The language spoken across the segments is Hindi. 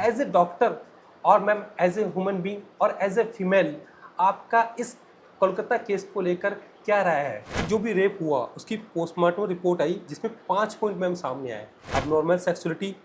एज ए डॉक्टर और ma'am as a human being और एज ए फीमेल आपका इस कोलकाता केस को लेकर क्या राय है? जो भी रेप हुआ उसकी पोस्टमार्टम रिपोर्ट आई जिसमें 5 पॉइंट मैम सामने आए। अब नॉर्मल सेक्सुअलिटी,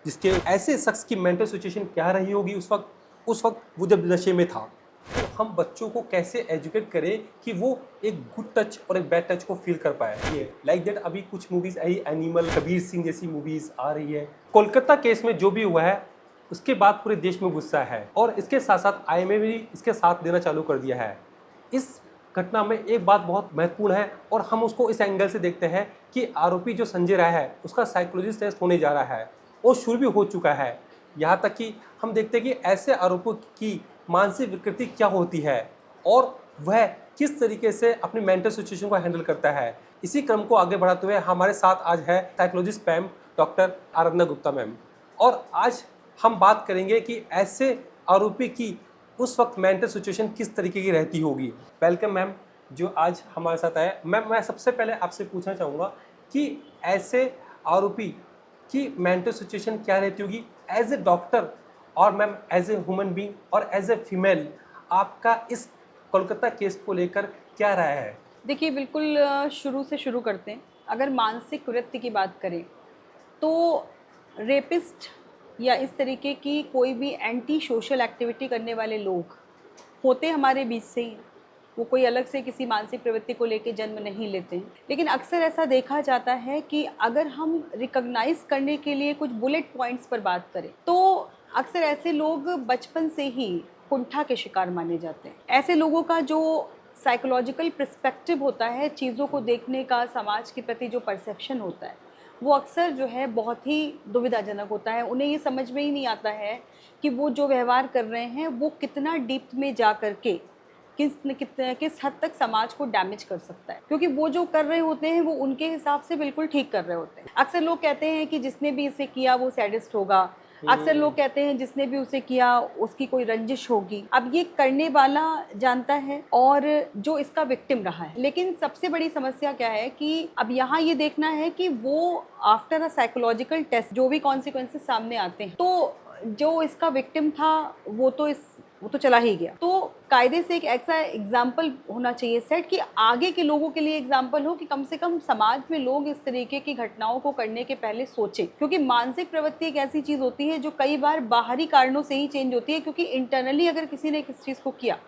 जिसके ऐसे शख्स की मेंटल सिचुएशन क्या रही होगी उस वक्त वो जब नशे में था। तो हम बच्चों को कैसे एजुकेट करें कि वो एक गुड टच और एक बैड टच को फील कर पाए। ये लाइक दैट अभी कुछ मूवीज आई, एनिमल, कबीर सिंह जैसी मूवीज आ रही है। कोलकाता केस में जो भी हुआ है उसके बाद पूरे देश में गुस्सा है और इसके साथ साथ आईएमए भी इसके साथ देना चालू कर दिया है। इस घटना में एक बात बहुत महत्वपूर्ण है और हम उसको इस एंगल से देखते हैं कि आरोपी जो संजय राय है उसका साइकोलॉजिस्ट टेस्ट होने जा रहा है और शुरू भी हो चुका है। यहाँ तक कि हम देखते हैं कि ऐसे आरोपों की मानसिक विकृति क्या होती है और वह किस तरीके से अपनी मेंटल सिचुएशन को हैंडल करता है। इसी क्रम को आगे बढ़ाते हुए हमारे साथ आज है साइकोलॉजिस्ट मैम डॉक्टर आराधना गुप्ता मैम, और आज हम बात करेंगे कि ऐसे आरोपी की उस वक्त मेंटल सिचुएशन किस तरीके की रहती होगी। वेलकम मैम जो आज हमारे साथ आए। मैम मैं सबसे पहले आपसे पूछना चाहूँगा कि ऐसे आरोपी की मेंटल सिचुएशन क्या रहती होगी एज ए डॉक्टर और ma'am as a human being और एज ए फीमेल आपका इस कोलकाता केस को लेकर क्या राय है? देखिए, बिल्कुल शुरू से शुरू करते हैं। अगर मानसिक कुरीति की बात करें तो रेपिस्ट या इस तरीके की कोई भी एंटी सोशल एक्टिविटी करने वाले लोग होते हमारे बीच से ही। वो कोई अलग से किसी मानसिक प्रवृत्ति को लेकर जन्म नहीं लेते हैं, लेकिन अक्सर ऐसा देखा जाता है कि अगर हम रिकॉग्नाइज करने के लिए कुछ बुलेट पॉइंट्स पर बात करें तो अक्सर ऐसे लोग बचपन से ही कुंठा के शिकार माने जाते हैं। ऐसे लोगों का जो साइकोलॉजिकल पर्सपेक्टिव होता है, चीज़ों को देखने का, समाज के प्रति जो परसेप्शन होता है, वो अक्सर जो है बहुत ही दुविधाजनक होता है। उन्हें ये समझ में ही नहीं आता है कि वो जो व्यवहार कर रहे हैं वो कितना डीप में जा कर के किस हद तक समाज को डैमेज कर सकता है, क्योंकि वो जो कर रहे होते हैं वो उनके हिसाब से बिल्कुल ठीक कर रहे होते हैं। अक्सर लोग कहते हैं कि जिसने भी इसे किया वो सैडिस्ट होगा। अक्सर लोग कहते हैं जिसने भी उसे किया उसकी कोई रंजिश होगी। अब ये करने वाला जानता है और जो इसका विक्टिम रहा है, लेकिन सबसे बड़ी समस्या क्या है कि अब यहाँ ये देखना है कि वो आफ्टर अ साइकोलॉजिकल टेस्ट जो भी कॉन्सिक्वेंसेस सामने आते हैं, तो जो इसका विक्टिम था वो तो चला ही गया। तो कायदे से एक ऐसा एग्जाम्पल होना चाहिए सेट कि आगे के लोगों के लिए एग्जाम्पल हो कि कम से कम समाज में लोग इस तरीके की घटनाओं को करने के पहले सोचें, क्योंकि मानसिक प्रवृत्ति एक ऐसी चीज़ होती है जो कई बार बाहरी कारणों से ही चेंज होती है, क्योंकि इंटरनली अगर किसी ने किस चीज़ को किया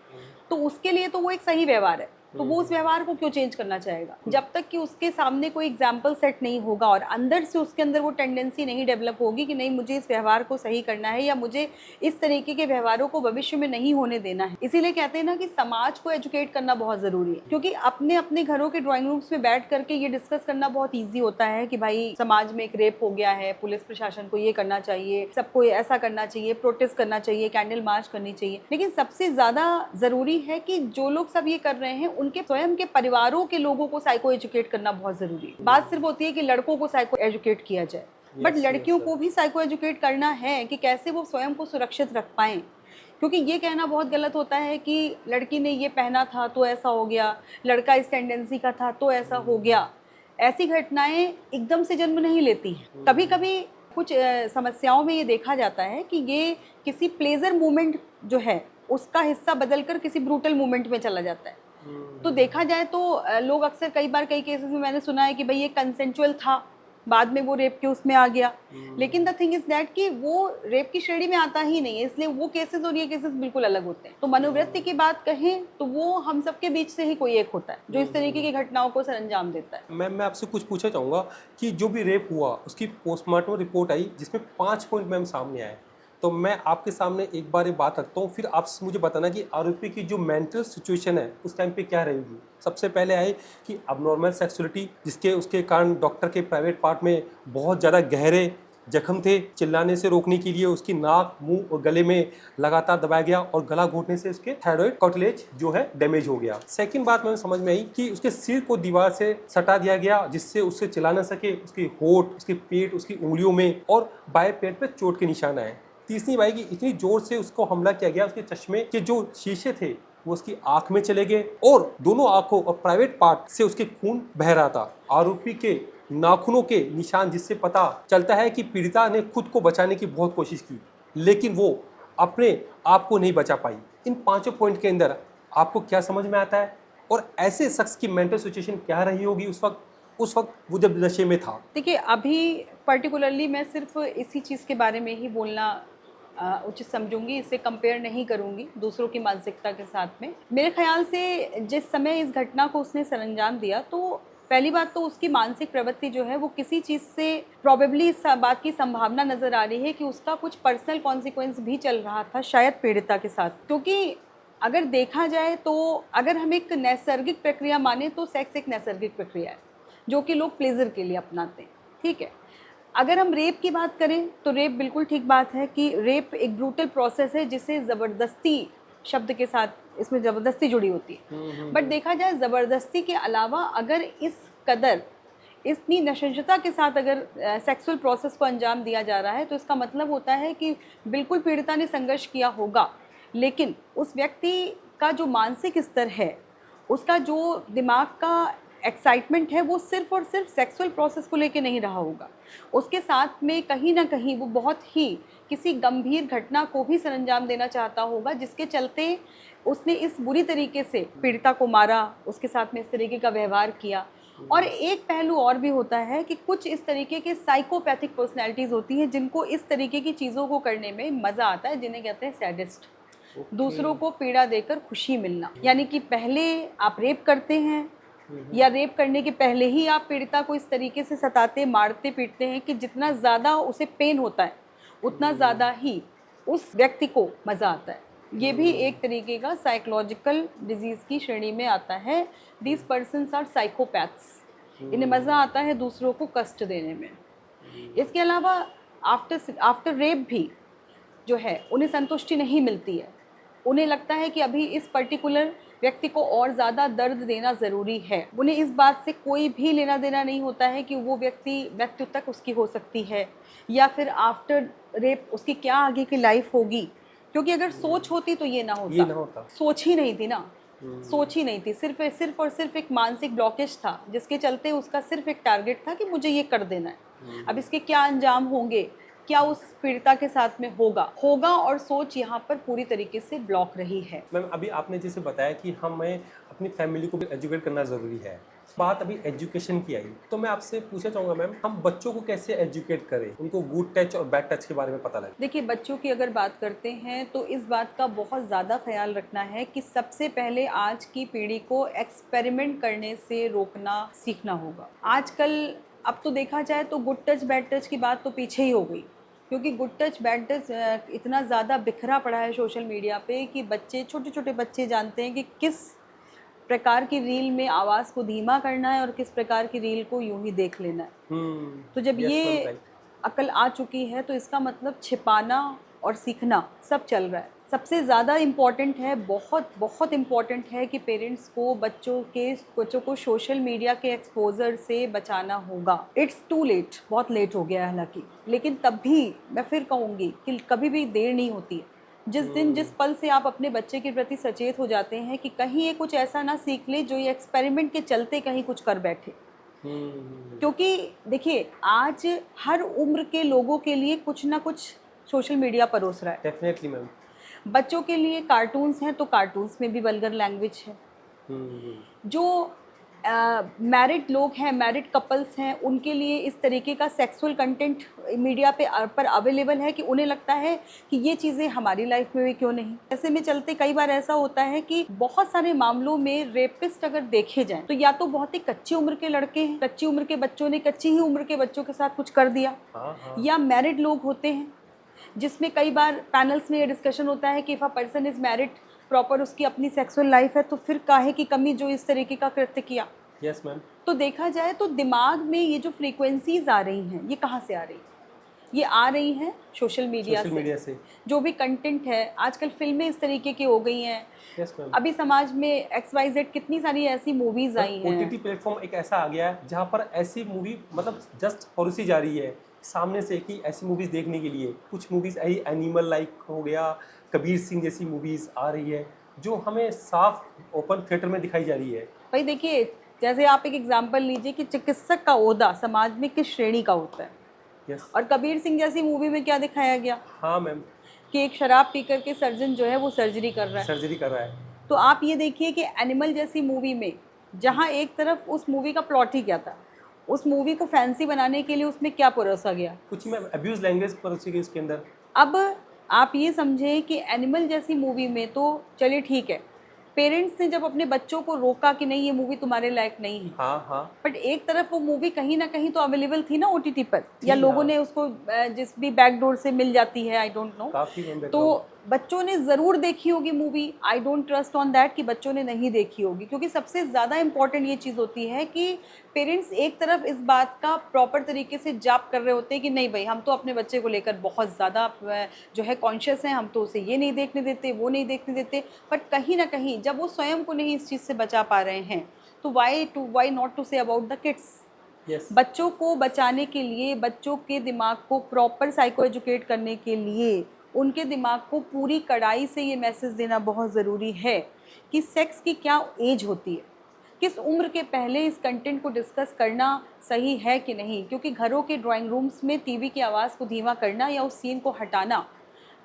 तो उसके लिए तो वो एक सही व्यवहार है, तो वो उस व्यवहार को क्यों चेंज करना चाहेगा जब तक कि उसके सामने कोई एग्जाम्पल सेट नहीं होगा और अंदर से उसके अंदर वो टेंडेंसी नहीं डेवलप होगी कि नहीं, मुझे इस व्यवहार को सही करना है या मुझे इस तरीके के व्यवहारों को भविष्य में नहीं होने देना है। इसीलिए कहते हैं ना कि समाज को एजुकेट करना बहुत ज़रूरी है, क्योंकि अपने अपने घरों के ड्राइंग रूम्स में बैठ करके ये डिस्कस करना बहुत ईजी होता है कि भाई समाज में एक रेप हो गया है, पुलिस प्रशासन को ये करना चाहिए, सबको ऐसा करना चाहिए, प्रोटेस्ट करना चाहिए, कैंडल मार्च करनी चाहिए। लेकिन सबसे ज़्यादा ज़रूरी है कि जो लोग सब ये कर रहे हैं उनके स्वयं के परिवारों के लोगों को साइको एजुकेट करना बहुत जरूरी है। बात सिर्फ होती है कि लड़कों को साइको एजुकेट किया जाए, बट लड़कियों को भी साइको एजुकेट करना है कि कैसे वो स्वयं को सुरक्षित रख पाएं, क्योंकि ये कहना बहुत गलत होता है कि लड़की ने ये पहना था तो ऐसा हो गया, लड़का इस टेंडेंसी का था तो ऐसा हो गया। ऐसी घटनाएं एकदम से जन्म नहीं लेती हैं। कभी कभी कुछ समस्याओं में ये देखा जाता है कि ये किसी प्लेजर मूवमेंट जो है उसका हिस्सा बदलकर किसी ब्रूटल मूवमेंट में चला जाता है। तो देखा जाए तो लोग अक्सर कई बार कई केसेस में मैंने सुना है कि भाई ये कंसेंचुअल था, बाद में वो रेप के उसमें आ गया, लेकिन द थिंग इज दैट कि वो रेप की श्रेणी में आता ही नहीं है, इसलिए वो केसेस और ये केसेस बिल्कुल अलग होते हैं। तो मनोवृत्ति की बात कहें तो वो हम सबके बीच से ही कोई एक होता है जो इस तरीके की घटनाओं को सर अंजाम देता है। मैं आपसे कुछ पूछना चाहूँगा कि जो भी रेप हुआ उसकी पोस्टमार्टम रिपोर्ट आई जिसमें 5 पॉइंट मैम सामने आए, तो मैं आपके सामने एक बार ये बात रखता हूँ, फिर आप मुझे बताना कि आरोपी की जो मेंटल सिचुएशन है उस टाइम पे क्या रहेगी। सबसे पहले आए कि अबनॉर्मल सेक्सुअलिटी, जिसके उसके कारण डॉक्टर के प्राइवेट पार्ट में बहुत ज़्यादा गहरे जख्म थे, चिल्लाने से रोकने के लिए उसकी नाक, मुंह और गले में लगातार दबाया गया और गला घोटने से उसके थायराइड कार्टिलेज जो है डैमेज हो गया। सेकंड बात में समझ में आई कि उसके सिर को दीवार से सटा दिया गया जिससे उससे चिल्ला न सके, उसकी होठ, उसके पेट, उसकी उंगलियों में और बाएं पेट पे चोट के निशान आए। तीसरी बात की इतनी जोर से उसको हमला किया गया, उसके चश्मे के जो शीशे थे वो उसकी आंख में चले गए और दोनों आंखों और प्राइवेट पार्ट से उसके खून बह रहा था। आरोपी के नाखूनों के निशान जिससे पता चलता है कि पीड़िता ने खुद को बचाने की बहुत कोशिश की। लेकिन वो अपने आप को नहीं बचा पाई। इन पांचों पॉइंट के अंदर आपको क्या समझ में आता है, और ऐसे शख्स की मेंटल सिचुएशन क्या रही होगी उस वक्त वो जब नशे में था? देखिए, अभी पर्टिकुलरली मैं सिर्फ इसी चीज़ के बारे में ही बोलना उचित समझूंगी, इसे कंपेयर नहीं करूंगी दूसरों की मानसिकता के साथ में। मेरे ख्याल से जिस समय इस घटना को उसने सरअंजाम दिया, तो पहली बात तो उसकी मानसिक प्रवृत्ति जो है वो किसी चीज़ से प्रॉबेबली इस बात की संभावना नज़र आ रही है कि उसका कुछ पर्सनल कॉन्सिक्वेंस भी चल रहा था शायद पीड़िता के साथ। क्योंकि अगर देखा जाए तो अगर हम एक नैसर्गिक प्रक्रिया माने तो सेक्स एक नैसर्गिक प्रक्रिया है जो कि लोग प्लेजर के लिए अपनाते हैं, ठीक है। अगर हम रेप की बात करें तो रेप बिल्कुल ठीक बात है कि रेप एक ब्रूटल प्रोसेस है जिसे ज़बरदस्ती शब्द के साथ, इसमें ज़बरदस्ती जुड़ी होती है। बट देखा जाए ज़बरदस्ती के अलावा अगर इस कदर इतनी नशंजता के साथ अगर सेक्सुअल प्रोसेस को अंजाम दिया जा रहा है तो इसका मतलब होता है कि बिल्कुल पीड़िता ने संघर्ष किया होगा, लेकिन उस व्यक्ति का जो मानसिक स्तर है, उसका जो दिमाग का एक्साइटमेंट है, वो सिर्फ और सिर्फ सेक्सुअल प्रोसेस को लेके नहीं रहा होगा। उसके साथ में कहीं ना कहीं वो बहुत ही किसी गंभीर घटना को भी सरंजाम देना चाहता होगा, जिसके चलते उसने इस बुरी तरीके से पीड़िता को मारा, उसके साथ में इस तरीके का व्यवहार किया। और एक पहलू और भी होता है कि कुछ इस तरीके के साइकोपैथिक पर्सनैलिटीज़ होती हैं जिनको इस तरीके की चीज़ों को करने में मज़ा आता है, जिन्हें कहते हैं सैडिस्ट। दूसरों को पीड़ा देकर खुशी मिलना, यानी कि पहले आप रेप करते हैं या रेप करने के पहले ही आप पीड़िता को इस तरीके से सताते, मारते, पीटते हैं कि जितना ज़्यादा उसे पेन होता है उतना ज़्यादा ही उस व्यक्ति को मज़ा आता है। ये भी एक तरीके का साइकोलॉजिकल डिजीज़ की श्रेणी में आता है। These persons are psychopaths. इन्हें मज़ा आता है दूसरों को कष्ट देने में। इसके अलावा आफ्टर रेप भी जो है उन्हें संतुष्टि नहीं मिलती है। उन्हें लगता है कि अभी इस पर्टिकुलर व्यक्ति को और ज़्यादा दर्द देना ज़रूरी है। उन्हें इस बात से कोई भी लेना देना नहीं होता है कि वो व्यक्ति मृत्यु तक उसकी हो सकती है या फिर आफ्टर रेप उसकी क्या आगे की लाइफ होगी। क्योंकि अगर सोच होती तो ये ना होता। सोच ही नहीं थी ना, सोच ही नहीं थी। सिर्फ और सिर्फ एक मानसिक ब्लॉकेज था जिसके चलते उसका सिर्फ एक टारगेट था कि मुझे ये कर देना है। अब इसके क्या अंजाम होंगे, क्या उस पीड़िता के साथ में होगा और सोच यहाँ पर पूरी तरीके से ब्लॉक रही है। मैम, अभी आपने जैसे बताया कि हमें अपनी फैमिली को भी एजुकेट करना ज़रूरी है। बात अभी एजुकेशन की आई तो मैं आपसे पूछना चाहूँगा मैम, हम बच्चों को कैसे एजुकेट करें, उनको गुड टच और बैड टच के बारे में पता लगे? देखिए, बच्चों की अगर बात करते हैं तो इस बात का बहुत ज़्यादा ख्याल रखना है कि सबसे पहले आज की पीढ़ी को एक्सपेरिमेंट करने से रोकना सीखना होगा। आजकल अब तो देखा जाए तो गुड टच बैड टच की बात तो पीछे ही हो गई, क्योंकि गुड टच बैड टच इतना ज़्यादा बिखरा पड़ा है सोशल मीडिया पे कि बच्चे, छोटे छोटे बच्चे जानते हैं कि किस प्रकार की रील में आवाज़ को धीमा करना है और किस प्रकार की रील को यूं ही देख लेना है। तो जब ये अकल आ चुकी है तो इसका मतलब छिपाना और सीखना सब चल रहा है। सबसे ज़्यादा इम्पॉर्टेंट है, बहुत इम्पॉर्टेंट है कि पेरेंट्स को बच्चों को सोशल मीडिया के एक्सपोजर से बचाना होगा। इट्स टू लेट, बहुत लेट हो गया है हालांकि, लेकिन तब भी मैं फिर कहूँगी कि कभी भी देर नहीं होती है। जिस पल से आप अपने बच्चे के प्रति सचेत हो जाते हैं कि कहीं ये कुछ ऐसा ना सीख ले जो ये एक्सपेरिमेंट के चलते कहीं कुछ कर बैठे। क्योंकि देखिए, आज हर उम्र के लोगों के लिए कुछ ना कुछ सोशल मीडिया परोस रहा है। Definitely ma'am. बच्चों के लिए कार्टून्स हैं तो कार्टून्स में भी वल्गर लैंग्वेज है। जो मैरिड लोग हैं, मैरिड कपल्स हैं, उनके लिए इस तरीके का सेक्सुअल कंटेंट मीडिया पर अवेलेबल है कि उन्हें लगता है कि ये चीज़ें हमारी लाइफ में भी क्यों नहीं। ऐसे में चलते कई बार ऐसा होता है कि बहुत सारे मामलों में रेपिस्ट अगर देखे जाएं तो या तो बहुत ही कच्ची उम्र के लड़के हैं, कच्ची उम्र के बच्चों ने कच्ची ही उम्र के बच्चों के साथ कुछ कर दिया, या मैरिड लोग होते हैं जिसमें कई बार पैनल्स में ये डिस्कशन होता है कि if a person is married, proper उसकी अपनी सेक्सुअल लाइफ है, तो फिर काहे की कमी जो इस तरीके का कृत्य किया। Yes ma'am. तो देखा जाए तो दिमाग में ये जो फ्रीक्वेंसीज आ रही हैं, ये कहाँ से आ रही हैं? ये आ रही हैं सोशल मीडिया से। जो भी कंटेंट है, आजकल फिल्में इस तरीके की हो गई हैं। Yes ma'am. अभी समाज में XYZ कितनी सारी ऐसी मूवीज आई हैं। OTT प्लेटफॉर्म एक ऐसा आ गया है जहाँ पर ऐसी मूवी मतलब जस्ट परोसी जा रही है सामने से कि ऐसी मूवीज़ देखने के लिए। कुछ मूवीज़ एनिमल लाइक हो गया, कबीर सिंह जैसी मूवीज़ आ रही है जो हमें साफ ओपन थिएटर में दिखाई जा रही है। भाई देखिए, जैसे आप एक एग्जांपल लीजिए कि चिकित्सक का ओहदा समाज में किस श्रेणी का होता है। यस। और कबीर सिंह जैसी मूवी में क्या दिखाया गया? हाँ मैम। कि एक शराब पी करके सर्जन जो है वो सर्जरी कर रहा है। सर्जरी कर रहा है। तो आप ये देखिए कि एनिमल जैसी मूवी में, जहाँ एक तरफ उस मूवी का प्लॉट ही क्या था, उस मूवी को फैंसी बनाने के लिए उसमें क्या परोसा गया। कुछ मैम अब्यूज लैंग्वेज परोसी गई इसके अंदर। अब आप ये समझें कि एनिमल जैसी मूवी में तो चलिए ठीक है, पेरेंट्स ने जब अपने बच्चों को रोका कि नहीं ये मूवी तुम्हारे लायक नहीं है, हाँ हाँ। बट एक तरफ वो मूवी कहीं ना कहीं तो अवेलेबल थी ना ओटीटी पर, या थी, लोगों हाँ। ने उसको जिस भी बैकडोर से मिल जाती है, आई डोंट नो। काफी मैम तो background। बच्चों ने ज़रूर देखी होगी movie, I don't trust on that कि बच्चों ने नहीं देखी होगी, क्योंकि सबसे ज़्यादा इंपॉर्टेंट ये चीज़ होती है कि पेरेंट्स एक तरफ इस बात का प्रॉपर तरीके से जाप कर रहे होते हैं कि नहीं भाई हम तो अपने बच्चे को लेकर बहुत ज़्यादा जो है कॉन्शियस हैं, हम तो उसे ये नहीं देखने देते, वो नहीं देखने देते, बट कहीं ना कहीं जब वो स्वयं को नहीं इस चीज़ से बचा पा रहे हैं तो why not to say about the kids. Yes। बच्चों को बचाने के लिए, बच्चों के दिमाग को प्रॉपर साइको एजुकेट करने के लिए, उनके दिमाग को पूरी कड़ाई से ये मैसेज देना बहुत ज़रूरी है कि सेक्स की क्या एज होती है, किस उम्र के पहले इस कंटेंट को डिस्कस करना सही है कि नहीं। क्योंकि घरों के ड्राइंग रूम्स में टीवी की आवाज़ को धीमा करना या उस सीन को हटाना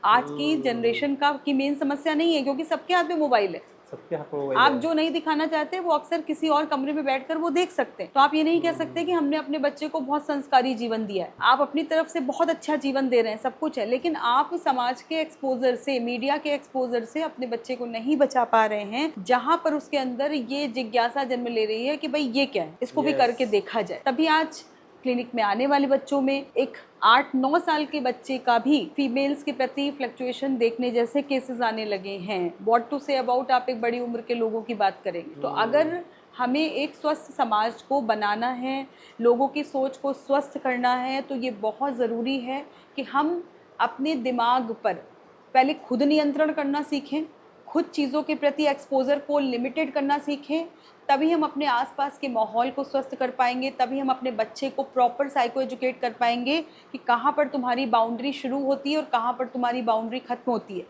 आज की जनरेशन की मेन समस्या नहीं है, क्योंकि सबके हाथ में मोबाइल है। सबके हाथ में मोबाइल आप है। जो नहीं दिखाना चाहते वो अक्सर किसी और कमरे में बैठकर वो देख सकते हैं। तो आप ये नहीं कह सकते कि हमने अपने बच्चे को बहुत संस्कारी जीवन दिया है। आप अपनी तरफ से बहुत अच्छा जीवन दे रहे हैं, सब कुछ है, लेकिन आप समाज के एक्सपोजर से, मीडिया के एक्सपोजर से अपने बच्चे को नहीं बचा पा रहे हैं, जहाँ पर उसके अंदर ये जिज्ञासा जन्म ले रही है कि भाई ये क्या है, इसको भी Yes। करके देखा जाए। तभी आज क्लिनिक में आने वाले बच्चों में एक 8-9 साल के बच्चे का भी फीमेल्स के प्रति फ्लक्चुएशन देखने जैसे केसेस आने लगे हैं। व्हाट टू से अबाउट आप एक बड़ी उम्र के लोगों की बात करेंगे। तो अगर हमें एक स्वस्थ समाज को बनाना है, लोगों की सोच को स्वस्थ करना है, तो ये बहुत ज़रूरी है कि हम अपने दिमाग पर पहले खुद नियंत्रण करना सीखें, खुद चीज़ों के प्रति एक्सपोजर को लिमिटेड करना सीखें, तभी हम अपने आसपास के माहौल को स्वस्थ कर पाएंगे, तभी हम अपने बच्चे को प्रॉपर साइको एजुकेट कर पाएंगे कि कहाँ पर तुम्हारी बाउंड्री शुरू होती है और कहाँ पर तुम्हारी बाउंड्री ख़त्म होती है।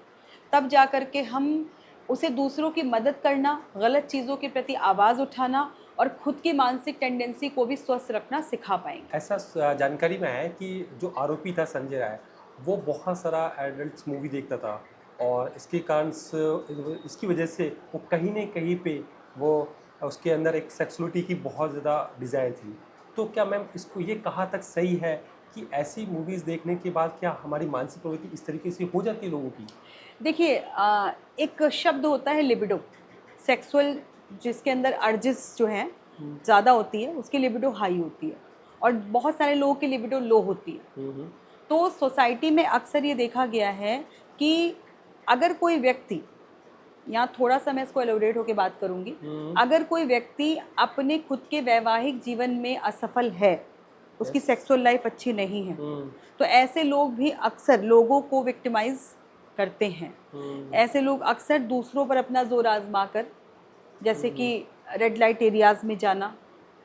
तब जा कर के हम उसे दूसरों की मदद करना, गलत चीज़ों के प्रति आवाज़ उठाना और खुद की मानसिक टेंडेंसी को भी स्वस्थ रखना सिखा पाएंगे। ऐसा जानकारी में है कि जो आरोपी था संजय राय, वो बहुत सारा एडल्ट मूवी देखता था और इसके कारण इसकी वजह से वो कहीं न कहीं पे वो उसके अंदर एक सेक्सुअलिटी की बहुत ज़्यादा डिज़ायर थी। तो क्या मैम इसको ये कहाँ तक सही है कि ऐसी मूवीज़ देखने के बाद क्या हमारी मानसिक प्रवृत्ति इस तरीके से हो जाती है लोगों की? देखिए एक शब्द होता है लिबिडो, सेक्सुअल, जिसके अंदर अर्जिस जो हैं ज़्यादा होती है, उसकी लिबिडो हाई होती है और बहुत सारे लोगों की लिबिडो लो होती है। तो सोसाइटी में अक्सर ये देखा गया है कि अगर कोई व्यक्ति, यहाँ थोड़ा सा मैं इसको एलोबरेट होकर बात करूँगी, अगर कोई व्यक्ति अपने खुद के वैवाहिक जीवन में असफल है, उसकी सेक्सुअल लाइफ अच्छी नहीं है, तो ऐसे लोग भी अक्सर लोगों को विक्टिमाइज करते हैं। ऐसे लोग अक्सर दूसरों पर अपना जोर आजमा कर, जैसे कि रेड लाइट एरियाज में जाना,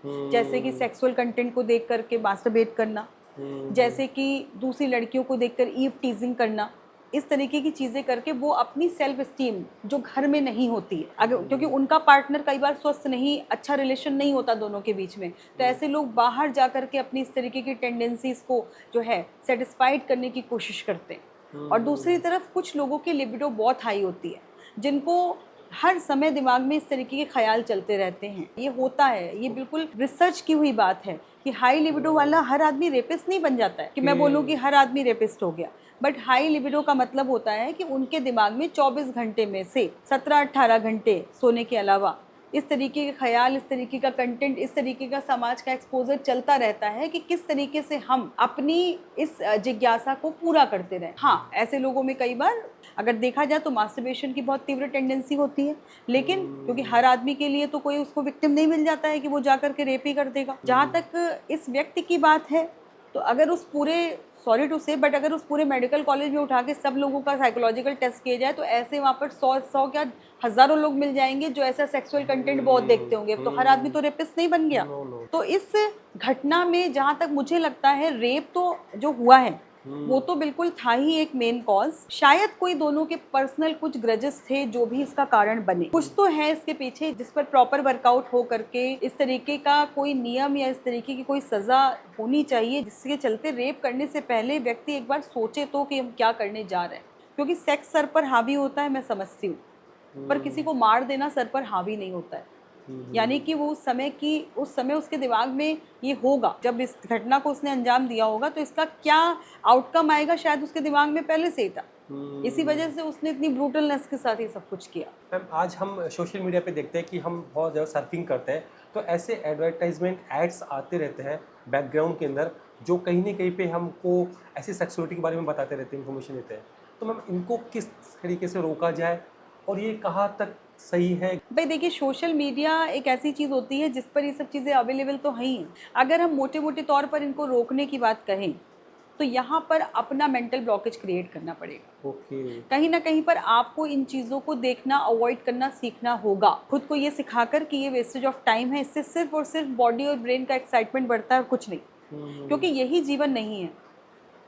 जैसे कि सेक्सुअल कंटेंट को देख करके मास्टरबेट करना, जैसे कि दूसरी लड़कियों को देखकर ईव टीजिंग करना, इस तरीके की चीज़ें करके वो अपनी सेल्फ स्टीम जो घर में नहीं होती है, अगर क्योंकि उनका पार्टनर कई बार स्वस्थ नहीं, अच्छा रिलेशन नहीं होता दोनों के बीच में, तो ऐसे लोग बाहर जा कर के अपनी इस तरीके की टेंडेंसीज को जो है सेटिस्फाइड करने की कोशिश करते हैं। और दूसरी तरफ कुछ लोगों की लिबिडो बहुत हाई होती है, जिनको हर समय दिमाग में इस तरीके के ख्याल चलते रहते हैं। ये होता है, ये बिल्कुल रिसर्च की हुई बात है कि हाई लिबिडो वाला हर आदमी रेपिस्ट नहीं बन जाता है कि मैं बोलूँ कि हर आदमी रेपिस्ट हो गया, बट हाई लिबिडो का मतलब होता है कि उनके दिमाग में 24 घंटे में से 17-18 घंटे सोने के अलावा इस तरीके के ख्याल, इस तरीके का कंटेंट, इस तरीके का समाज का एक्सपोजर चलता रहता है कि किस तरीके से हम अपनी इस जिज्ञासा को पूरा करते रहें। हाँ, ऐसे लोगों में कई बार अगर देखा जाए तो मास्टरबेशन की बहुत तीव्र टेंडेंसी होती है, लेकिन क्योंकि हर आदमी के लिए तो कोई उसको विक्टिम नहीं मिल जाता है कि वो जाकर के रेप ही कर देगा। जहाँ तक इस व्यक्ति की बात है, तो अगर उस पूरे, सॉरी टू से, बट अगर उस पूरे मेडिकल कॉलेज में उठा के सब लोगों का साइकोलॉजिकल टेस्ट किया जाए तो ऐसे वहाँ पर 100 क्या हज़ारों लोग मिल जाएंगे जो ऐसा सेक्सुअल कंटेंट बहुत देखते होंगे। तो हर आदमी तो रेपिस्ट नहीं बन गया। तो इस घटना में जहाँ तक मुझे लगता है, रेप तो जो हुआ है वो तो बिल्कुल था ही एक मेन कॉज। शायद कोई दोनों के पर्सनल कुछ ग्रजेस थे जो भी इसका कारण बने, कुछ तो है इसके पीछे जिस पर प्रॉपर वर्कआउट हो करके इस तरीके का कोई नियम या इस तरीके की कोई सजा होनी चाहिए, जिसके चलते रेप करने से पहले व्यक्ति एक बार सोचे तो कि हम क्या करने जा रहे हैं। क्योंकि सेक्स सर पर हावी होता है, मैं समझती हूँ, पर किसी को मार देना सर पर हावी नहीं होता है। यानी कि वो उस समय उसके दिमाग में ये होगा, जब इस घटना को उसने अंजाम दिया होगा तो इसका क्या आउटकम आएगा शायद उसके दिमाग में पहले से ही था। इसी वजह से उसने इतनी ब्रूटलनेस के साथ ये सब कुछ किया। मैम आज हम सोशल मीडिया पे देखते हैं कि हम बहुत ज़्यादा सर्फिंग करते हैं, तो ऐसे एडवर्टाइजमेंट एड्स आते रहते हैं बैकग्राउंड के अंदर, जो कहीं ना कहीं पे हमको ऐसी सेक्सुअलिटी के बारे में बताते रहते हैं, इन्फॉर्मेशन देते हैं। तो मैम इनको किस तरीके से रोका जाए और ये कहाँ तक सही है? भाई देखिए, सोशल मीडिया एक ऐसी चीज़ होती है जिस पर ये सब चीज़ें अवेलेबल तो हैं ही। अगर हम मोटे मोटे तौर पर इनको रोकने की बात कहें तो यहाँ पर अपना मेंटल ब्लॉकेज क्रिएट करना पड़ेगा। ओके। कहीं ना कहीं पर आपको इन चीज़ों को देखना, अवॉइड करना सीखना होगा, खुद को ये सिखाकर कि ये वेस्टेज ऑफ टाइम है, इससे सिर्फ और सिर्फ बॉडी और ब्रेन का एक्साइटमेंट बढ़ता है और कुछ नहीं, क्योंकि यही जीवन नहीं है।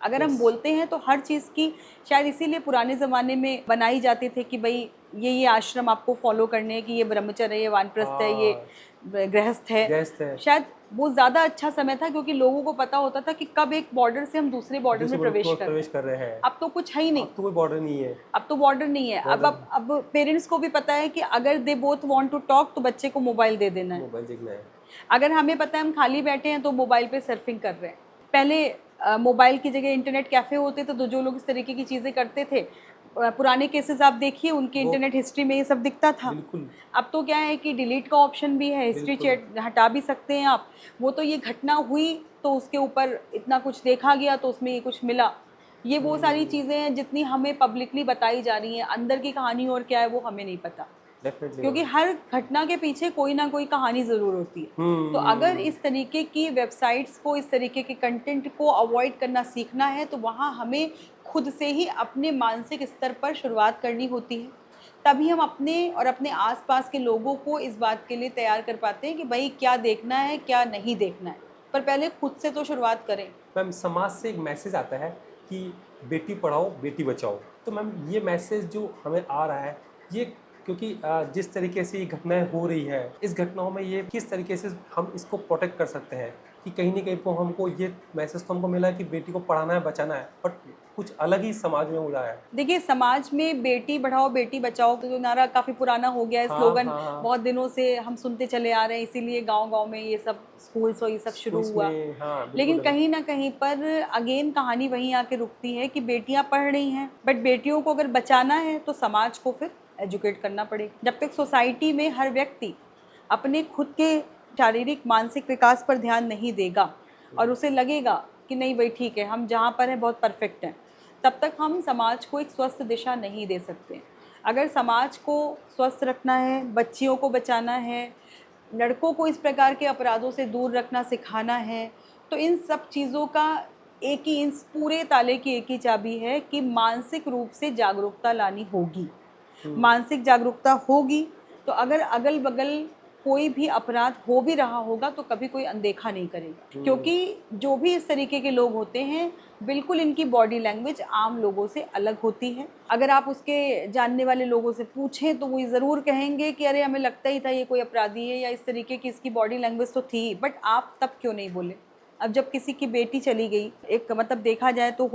अगर हम बोलते हैं तो हर चीज़ की, शायद इसीलिए पुराने ज़माने में बनाई जाती थे कि भाई ये आश्रम आपको फॉलो करने हैं, कि ये ब्रह्मचर्य है, ये वानप्रस्थ है, ये गृहस्थ है। शायद वो ज़्यादा अच्छा समय था, क्योंकि लोगों को पता होता था कि कब एक बॉर्डर से हम दूसरे बॉर्डर में प्रवेश कर रहे हैं। अब तो कुछ है ही नहीं, अब तो कोई बॉर्डर नहीं है। अब तो बॉर्डर नहीं है। अब पेरेंट्स को भी पता है कि अगर they both want to talk तो बच्चे को मोबाइल दे देना है, मोबाइल देखना है। अगर हमें पता है हम खाली बैठे हैं तो मोबाइल पे सर्फिंग कर रहे हैं। पहले मोबाइल की जगह इंटरनेट कैफ़े होते थे, तो जो लोग इस तरीके की चीज़ें करते थे, पुराने केसेस आप देखिए, उनके इंटरनेट हिस्ट्री में ये सब दिखता था। अब तो क्या है कि डिलीट का ऑप्शन भी है, हिस्ट्री चैट हटा भी सकते हैं आप। वो तो ये घटना हुई तो उसके ऊपर इतना कुछ देखा गया तो उसमें ये कुछ मिला, ये वो सारी चीज़ें हैं जितनी हमें पब्लिकली बताई जा रही हैं। अंदर की कहानी और क्या है वो हमें नहीं पता, क्योंकि हर घटना के पीछे कोई ना कोई कहानी ज़रूर होती है। तो अगर इस तरीके की वेबसाइट्स को, इस तरीके के कंटेंट को अवॉइड करना सीखना है तो वहाँ हमें खुद से ही अपने मानसिक स्तर पर शुरुआत करनी होती है। तभी हम अपने और अपने आसपास के लोगों को इस बात के लिए तैयार कर पाते हैं कि भाई क्या देखना है, क्या नहीं देखना है। पर पहले खुद से तो शुरुआत करें। मैम समाज से एक मैसेज आता है कि बेटी पढ़ाओ बेटी बचाओ, तो मैम ये मैसेज जो हमें आ रहा है, ये क्योंकि जिस तरीके से ये घटनाएं हो रही है, इस घटनाओं में ये किस तरीके से हम इसको प्रोटेक्ट कर सकते हैं कि कहीं ना कहीं को हमको ये मैसेज तो हमको मिला है कि बेटी को पढ़ाना है, बचाना है, बट कुछ अलग ही समाज में हो रहा है। देखिए, समाज में बेटी पढ़ाओ बेटी बचाओ तो जो नारा काफ़ी पुराना हो गया है, स्लोगन बहुत दिनों से हम सुनते चले आ रहे हैं, इसीलिए गांव-गांव में ये सब स्कूल्स और ये सब शुरू हुआ। लेकिन कहीं ना कहीं पर अगेन कहानी वहीं आके रुकती है कि बेटियां पढ़ रही हैं, बट बेटियों को अगर बचाना है तो समाज को फिर एजुकेट करना पड़ेगा। जब तक सोसाइटी में हर व्यक्ति अपने खुद के शारीरिक मानसिक विकास पर ध्यान नहीं देगा और उसे लगेगा कि नहीं भाई ठीक है, हम जहाँ पर हैं बहुत परफेक्ट हैं, तब तक हम समाज को एक स्वस्थ दिशा नहीं दे सकते। अगर समाज को स्वस्थ रखना है, बच्चियों को बचाना है, लड़कों को इस प्रकार के अपराधों से दूर रखना सिखाना है, तो इन सब चीज़ों का एक ही, इस पूरे ताले की एक ही चाबी है कि मानसिक रूप से जागरूकता लानी होगी। मानसिक जागरूकता होगी तो अगर अगल बगल कोई भी अपराध हो भी रहा होगा तो कभी कोई अनदेखा नहीं करेगा, क्योंकि जो भी इस तरीके के लोग होते हैं बिल्कुल इनकी बॉडी लैंग्वेज आम लोगों से अलग होती है। अगर आप उसके जानने वाले लोगों से पूछें तो वो ज़रूर कहेंगे कि अरे हमें लगता ही था ये कोई अपराधी है, या इस तरीके की इसकी बॉडी लैंग्वेज तो थी, बट आप तब क्यों नहीं बोले। अब जब किसी की बेटी चली गई, एक मतलब देखा जाए तो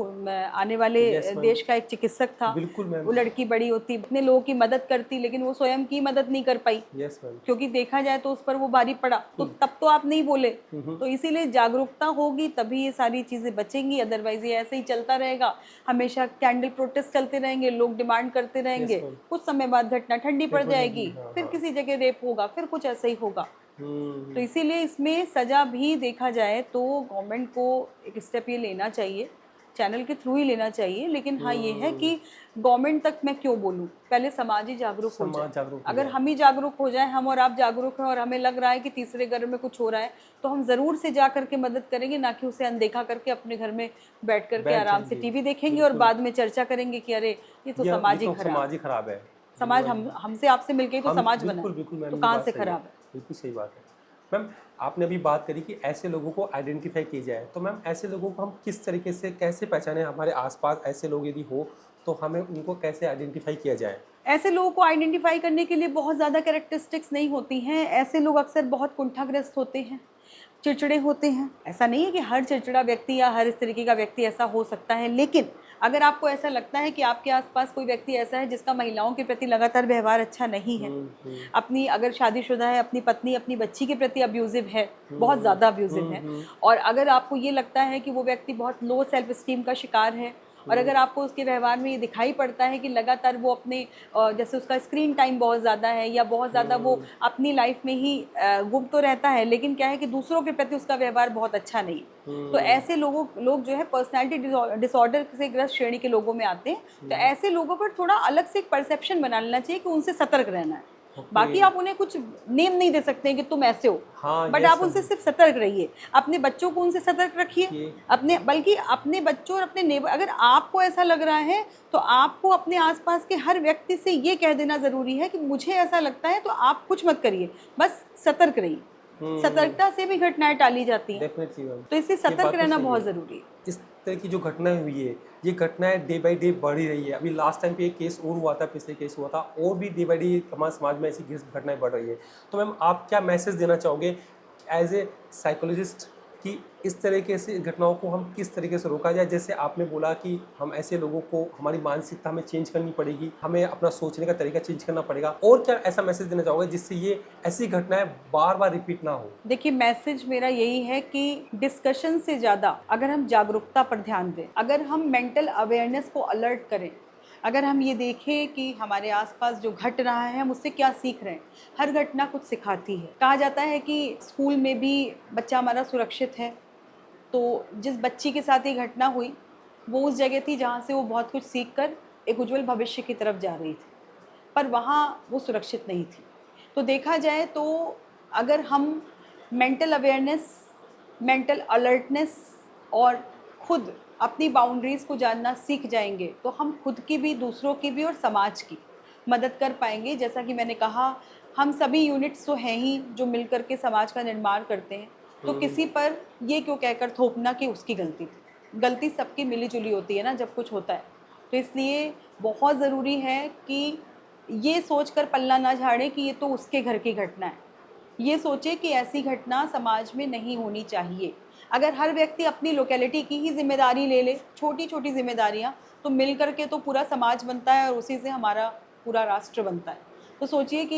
आने वाले देश का एक चिकित्सक था, वो लड़की बड़ी होती, इतने लोगों की मदद करती, लेकिन वो स्वयं की मदद नहीं कर पाई, क्योंकि देखा जाए तो उस पर वो भारी पड़ा, तो तब तो आप नहीं बोले। तो इसीलिए जागरूकता होगी तभी ये सारी चीज़ें बचेंगी, अदरवाइज ये ऐसे ही चलता रहेगा। हमेशा कैंडल प्रोटेस्ट चलते रहेंगे, लोग डिमांड करते रहेंगे, कुछ समय बाद घटना ठंडी पड़ जाएगी, फिर किसी जगह रेप होगा, फिर कुछ ऐसा ही होगा। तो इसीलिए इसमें सज़ा भी देखा जाए तो गवर्नमेंट को एक स्टेप ये लेना चाहिए, चैनल के थ्रू ही लेना चाहिए। लेकिन हाँ, ये है कि गवर्नमेंट तक मैं क्यों बोलूँ, पहले समाज ही जागरूक हो जाए। अगर हम ही जागरूक हो जाए, हम और आप जागरूक हैं और हमें लग रहा है कि तीसरे घर में कुछ हो रहा है, तो हम ज़रूर से जा करके मदद करेंगे, ना कि उसे अनदेखा करके अपने घर में बैठ करके आराम से टीवी देखेंगे और बाद में चर्चा करेंगे कि अरे ये तो समाज ही खराब है। समाज हमसे आपसे मिलके तो समाज बना, तो कहाँ से खराब है। बिल्कुल सही बात है। मैम आपने अभी बात करी कि ऐसे लोगों को आइडेंटिफाई किया जाए, तो मैम ऐसे लोगों को हम किस तरीके से कैसे पहचानें, हमारे आसपास ऐसे लोग यदि हो तो हमें उनको कैसे आइडेंटिफाई किया जाए? ऐसे लोगों को आइडेंटिफाई करने के लिए बहुत ज़्यादा कैरेक्टरिस्टिक्स नहीं होती हैं। ऐसे लोग अक्सर बहुत कुंठाग्रस्त होते हैं, चिड़चिड़े होते हैं। ऐसा नहीं है कि हर चिड़चिड़ा व्यक्ति या हर इस तरीके का व्यक्ति ऐसा हो सकता है, लेकिन अगर आपको ऐसा लगता है कि आपके आसपास कोई व्यक्ति ऐसा है जिसका महिलाओं के प्रति लगातार व्यवहार अच्छा नहीं है, अपनी अगर शादीशुदा है, अपनी पत्नी अपनी बच्ची के प्रति अब्यूजिव है, बहुत ज़्यादा अब्यूजिव है, और अगर आपको ये लगता है कि वो व्यक्ति बहुत लो सेल्फ इस्टीम का शिकार है, और अगर आपको उसके व्यवहार में ये दिखाई पड़ता है कि लगातार वो अपने जैसे उसका स्क्रीन टाइम बहुत ज़्यादा है, या बहुत ज़्यादा वो अपनी लाइफ में ही गुम तो रहता है, लेकिन क्या है कि दूसरों के प्रति उसका व्यवहार बहुत अच्छा नहीं, तो ऐसे लोग जो है पर्सनैलिटी डिसऑर्डर से ग्रस्त श्रेणी के लोगों में आते हैं। तो ऐसे लोगों पर थोड़ा अलग से एक परसेप्शन बना लेना चाहिए कि उनसे सतर्क रहना है। बाकी आप उन्हें कुछ नेम नहीं दे सकते हैं कि तुम ऐसे हो, हाँ, बट आप उनसे सिर्फ सतर्क रहिए। अपने बच्चों को उनसे सतर्क रखिए, बल्कि अपने बच्चों और अपने नेबर, अगर आपको ऐसा लग रहा है तो आपको अपने आसपास के हर व्यक्ति से ये कह देना ज़रूरी है कि मुझे ऐसा लगता है, तो आप कुछ मत करिए, बस सतर्क रहिए। सतर्कता से भी घटनाएं टाली जाती हैं, तो इससे सतर्क रहना बहुत ज़रूरी है। इस तरह की जो घटनाएं हुई है, ये घटनाएं डे बाई डे बढ़ ही रही है। अभी लास्ट टाइम पे एक केस और हुआ था, पिछले केस हुआ था, और भी डे बाई डे हमारे समाज में ऐसी घटनाएं बढ़ रही है। तो मैम, आप क्या मैसेज देना चाहोगे एज ए साइकोलॉजिस्ट कि इस तरीके से घटनाओं को हम किस तरीके से रोका जाए? जैसे आपने बोला कि हम ऐसे लोगों को, हमारी मानसिकता हमें चेंज करनी पड़ेगी, हमें अपना सोचने का तरीका चेंज करना पड़ेगा, और क्या ऐसा मैसेज देना चाहोगे जिससे ये ऐसी घटनाएं बार बार रिपीट ना हो? देखिए, मैसेज मेरा यही है कि डिस्कशन से ज़्यादा अगर हम जागरूकता पर ध्यान दें, अगर हम मेंटल अवेयरनेस को अलर्ट करें, अगर हम ये देखें कि हमारे आसपास जो घट रहा है हम उससे क्या सीख रहे हैं। हर घटना कुछ सिखाती है। कहा जाता है कि स्कूल में भी बच्चा हमारा सुरक्षित है, तो जिस बच्ची के साथ ये घटना हुई वो उस जगह थी जहाँ से वो बहुत कुछ सीख कर एक उज्जवल भविष्य की तरफ जा रही थी, पर वहाँ वो सुरक्षित नहीं थी। तो देखा जाए तो अगर हम मेंटल अवेयरनेस, मेंटल अलर्टनेस और खुद अपनी बाउंड्रीज़ को जानना सीख जाएंगे, तो हम खुद की भी, दूसरों की भी और समाज की मदद कर पाएंगे। जैसा कि मैंने कहा, हम सभी यूनिट्स तो हैं ही जो मिलकर के समाज का निर्माण करते हैं, तो किसी पर ये क्यों कहकर थोपना कि उसकी गलती थी। गलती सबकी मिली जुली होती है ना जब कुछ होता है। तो इसलिए बहुत ज़रूरी है कि ये सोच कर पल्ला ना झाड़ें कि ये तो उसके घर की घटना है। ये सोचे कि ऐसी घटना समाज में नहीं होनी चाहिए। अगर हर व्यक्ति अपनी लोकेलिटी की ही जिम्मेदारी ले ले, छोटी छोटी जिम्मेदारियाँ, तो मिल कर के तो पूरा समाज बनता है और उसी से हमारा पूरा राष्ट्र बनता है। तो सोचिए कि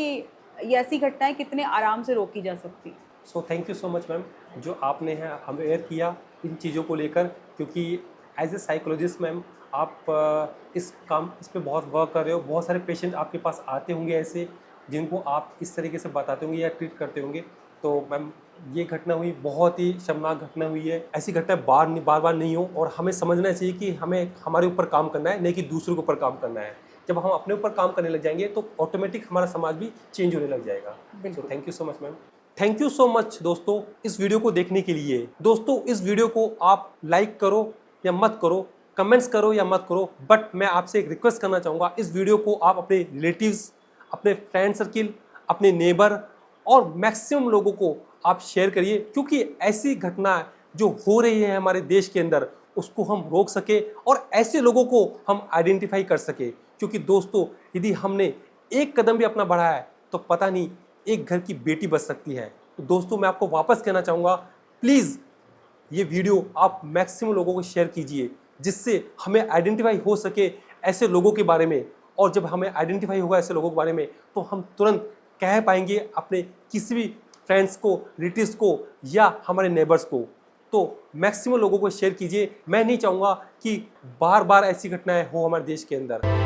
ये ऐसी घटनाएं कितने आराम से रोकी जा सकती हैं। So thank you so much ma'am, जो आपने हमें अवेयर किया इन चीज़ों को लेकर, क्योंकि एज ए साइकोलॉजिस्ट मैम आप इस पे बहुत वर्क कर रहे हो। बहुत सारे पेशेंट आपके पास आते होंगे ऐसे, जिनको आप इस तरीके से बताते होंगे या ट्रीट करते होंगे। तो मैम, ये घटना हुई, बहुत ही शर्मनाक घटना हुई है। ऐसी घटनाएं बार बार नहीं हो, और हमें समझना चाहिए कि हमें हमारे ऊपर काम करना है, नहीं कि दूसरों के ऊपर काम करना है। जब हम अपने ऊपर काम करने लग जाएंगे तो ऑटोमेटिक हमारा समाज भी चेंज होने लग जाएगा। So thank you so much ma'am. Thank you so much दोस्तों इस वीडियो को देखने के लिए। दोस्तों, इस वीडियो को आप लाइक करो या मत करो, कमेंट्स करो या मत करो, बट मैं आपसे एक रिक्वेस्ट करना चाहूँगा, इस वीडियो को आप अपने रिलेटिव्स, अपने फ्रेंड सर्किल, अपने नेबर और मैक्सिमम लोगों को आप शेयर करिए, क्योंकि ऐसी घटना जो हो रही है हमारे देश के अंदर, उसको हम रोक सके और ऐसे लोगों को हम आइडेंटिफाई कर सके। क्योंकि दोस्तों, यदि हमने एक कदम भी अपना बढ़ाया है तो पता नहीं एक घर की बेटी बच सकती है। तो दोस्तों, मैं आपको वापस कहना चाहूँगा, प्लीज़ ये वीडियो आप मैक्सिमम लोगों को शेयर कीजिए, जिससे हमें आइडेंटिफाई हो सके ऐसे लोगों के बारे में। और जब हमें आइडेंटिफाई होगा ऐसे लोगों के बारे में, तो हम तुरंत कह पाएंगे अपने किसी भी फ्रेंड्स को, रिलेटिव्स को या हमारे नेबर्स को। तो मैक्सिमम लोगों को शेयर कीजिए। मैं नहीं चाहूँगा कि बार बार ऐसी घटनाएं हो हमारे देश के अंदर।